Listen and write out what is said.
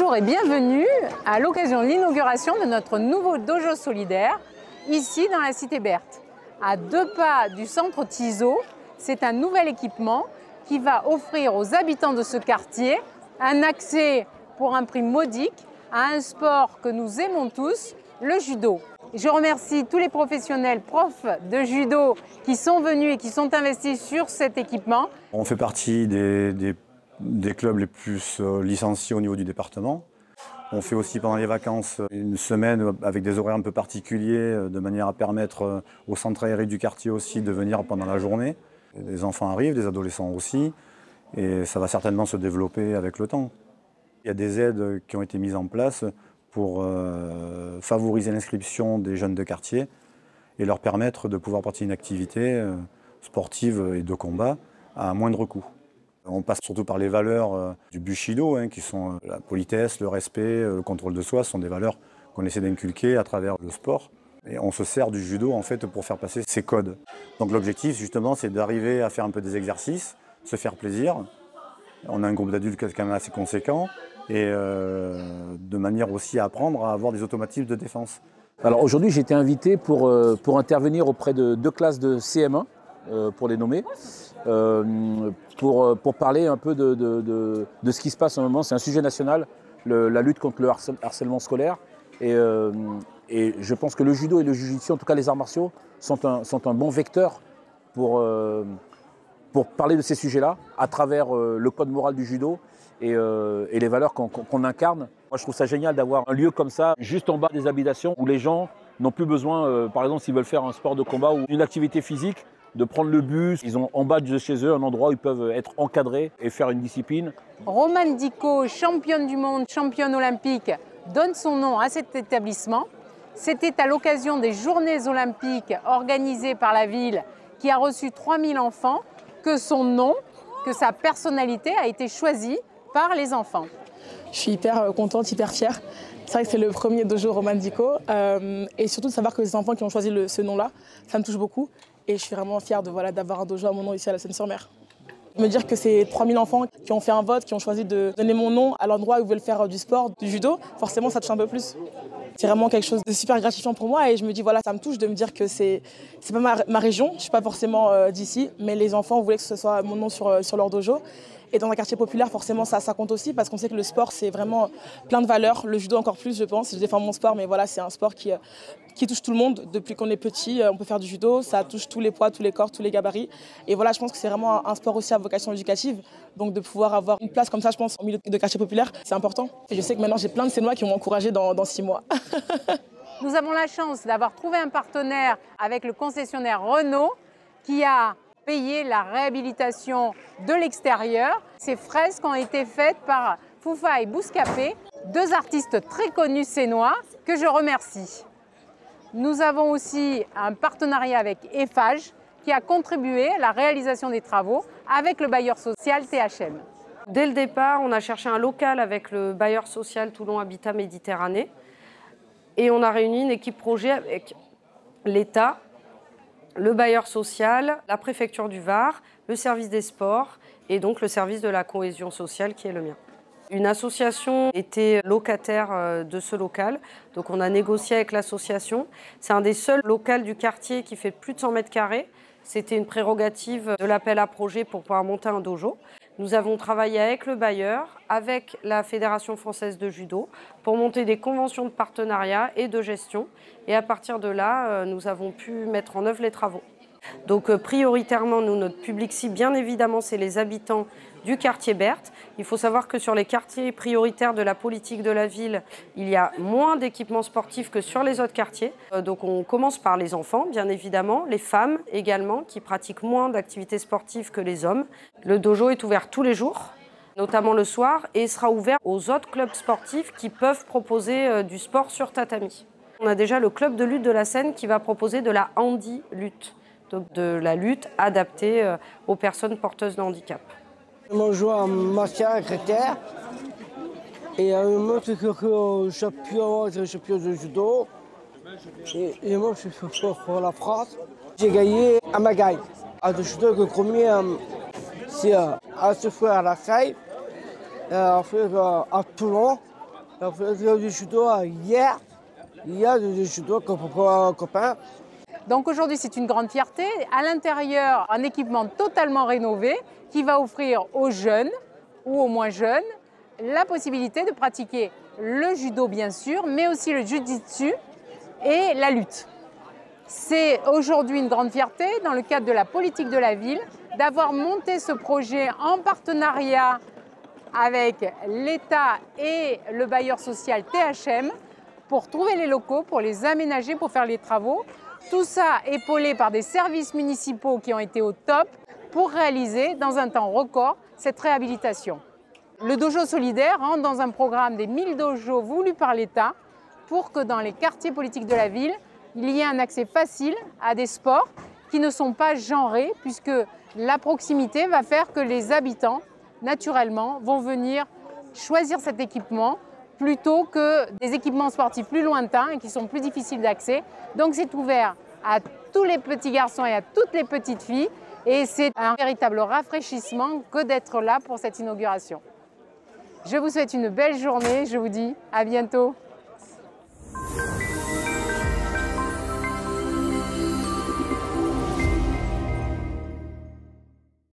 Bonjour et bienvenue à l'occasion de l'inauguration de notre nouveau dojo solidaire, ici dans la cité Berthe. À 2 pas du centre Tizot, c'est un nouvel équipement qui va offrir aux habitants de ce quartier un accès pour un prix modique à un sport que nous aimons tous, le judo. Je remercie tous les professionnels profs de judo qui sont venus et qui sont investis sur cet équipement. On fait partie des clubs les plus licenciés au niveau du département. On fait aussi pendant les vacances une semaine avec des horaires un peu particuliers de manière à permettre aux centres aérés du quartier aussi de venir pendant la journée. Les enfants arrivent, les adolescents aussi, et ça va certainement se développer avec le temps. Il y a des aides qui ont été mises en place pour favoriser l'inscription des jeunes de quartier et leur permettre de pouvoir pratiquer une activité sportive et de combat à moindre coût. On passe surtout par les valeurs du Bushido, qui sont la politesse, le respect, le contrôle de soi. Ce sont des valeurs qu'on essaie d'inculquer à travers le sport. Et on se sert du judo en fait pour faire passer ces codes. Donc l'objectif justement c'est d'arriver à faire un peu des exercices, se faire plaisir. On a un groupe d'adultes quand même assez conséquent et de manière aussi à apprendre à avoir des automatismes de défense. Alors aujourd'hui j'ai été invité pour intervenir auprès de 2 classes de CM1, pour les nommer. Pour parler un peu de ce qui se passe en ce moment. C'est un sujet national, la lutte contre le harcèlement scolaire. Et je pense que le judo et le jiu-jitsu, en tout cas les arts martiaux, sont un bon vecteur pour parler de ces sujets-là à travers le code moral du judo et les valeurs qu'on incarne. Moi je trouve ça génial d'avoir un lieu comme ça, juste en bas des habitations, où les gens n'ont plus besoin, par exemple s'ils veulent faire un sport de combat ou une activité physique, de prendre le bus. Ils ont en bas de chez eux un endroit où ils peuvent être encadrés et faire une discipline. Romane Dicot, championne du monde, championne olympique, donne son nom à cet établissement. C'était à l'occasion des Journées olympiques organisées par la ville qui a reçu 3000 enfants que son nom, que sa personnalité a été choisie par les enfants. Je suis hyper contente, hyper fière. C'est vrai que c'est le premier dojo Romane Dicot et surtout de savoir que les enfants qui ont choisi ce nom-là, ça me touche beaucoup. Et je suis vraiment fière d'avoir un dojo à mon nom ici à la Seine-sur-Mer. Me dire que c'est 3000 enfants qui ont fait un vote, qui ont choisi de donner mon nom à l'endroit où ils veulent faire du sport, du judo, forcément ça touche un peu plus. C'est vraiment quelque chose de super gratifiant pour moi et je me dis ça me touche de me dire que c'est pas ma région, je ne suis pas forcément d'ici, mais les enfants voulaient que ce soit mon nom sur leur dojo. Et dans un quartier populaire, forcément, ça compte aussi parce qu'on sait que le sport, c'est vraiment plein de valeurs. Le judo encore plus, je pense. Je défends mon sport, mais voilà, c'est un sport qui touche tout le monde. Depuis qu'on est petit, on peut faire du judo. Ça touche tous les poids, tous les corps, tous les gabarits. Et voilà, je pense que c'est vraiment un sport aussi à vocation éducative. Donc de pouvoir avoir une place comme ça, je pense, au milieu de quartier populaire, c'est important. Et je sais que maintenant, j'ai plein de Sénois qui vont m'encourager dans 6 mois. Nous avons la chance d'avoir trouvé un partenaire avec le concessionnaire Renault qui a payer la réhabilitation de l'extérieur. Ces fresques ont été faites par Foufaï Bouscapé, 2 artistes très connus sénois que je remercie. Nous avons aussi un partenariat avec Eiffage qui a contribué à la réalisation des travaux avec le bailleur social THM. Dès le départ, on a cherché un local avec le bailleur social Toulon Habitat Méditerranée et on a réuni une équipe projet avec l'État, le bailleur social, la préfecture du Var, le service des sports et donc le service de la cohésion sociale qui est le mien. Une association était locataire de ce local, donc on a négocié avec l'association. C'est un des seuls locaux du quartier qui fait plus de 100 mètres carrés. C'était une prérogative de l'appel à projet pour pouvoir monter un dojo. Nous avons travaillé avec le bailleur, avec la Fédération française de judo, pour monter des conventions de partenariat et de gestion. Et à partir de là, nous avons pu mettre en œuvre les travaux. Donc prioritairement, nous, notre public cible, bien évidemment, c'est les habitants du quartier Berthe. Il faut savoir que sur les quartiers prioritaires de la politique de la ville, il y a moins d'équipements sportifs que sur les autres quartiers. Donc on commence par les enfants, bien évidemment, les femmes également, qui pratiquent moins d'activités sportives que les hommes. Le dojo est ouvert tous les jours, notamment le soir, et sera ouvert aux autres clubs sportifs qui peuvent proposer du sport sur tatami. On a déjà le club de lutte de la Seine qui va proposer de la handi-lutte, donc de la lutte adaptée aux personnes porteuses de handicap. Moi, je joue en martial critère et moi, c'est que je suis champion de judo et moi, je suis fort pour la France. J'ai gagné à Magaï. Le judo, le premier, c'est à se faire à la Seine, à Toulon On a fait du judo hier. Hier, du judo pour un copain. Donc aujourd'hui, c'est une grande fierté. À l'intérieur, un équipement totalement rénové qui va offrir aux jeunes ou aux moins jeunes la possibilité de pratiquer le judo bien sûr, mais aussi le jiu-jitsu et la lutte. C'est aujourd'hui une grande fierté dans le cadre de la politique de la ville d'avoir monté ce projet en partenariat avec l'État et le bailleur social THM pour trouver les locaux, pour les aménager, pour faire les travaux. Tout ça épaulé par des services municipaux qui ont été au top pour réaliser dans un temps record cette réhabilitation. Le dojo solidaire rentre dans un programme des 1000 dojos voulus par l'État pour que dans les quartiers politiques de la ville, il y ait un accès facile à des sports qui ne sont pas genrés puisque la proximité va faire que les habitants, naturellement, vont venir choisir cet équipement plutôt que des équipements sportifs plus lointains et qui sont plus difficiles d'accès. Donc c'est ouvert à tous les petits garçons et à toutes les petites filles et c'est un véritable rafraîchissement que d'être là pour cette inauguration. Je vous souhaite une belle journée, je vous dis à bientôt.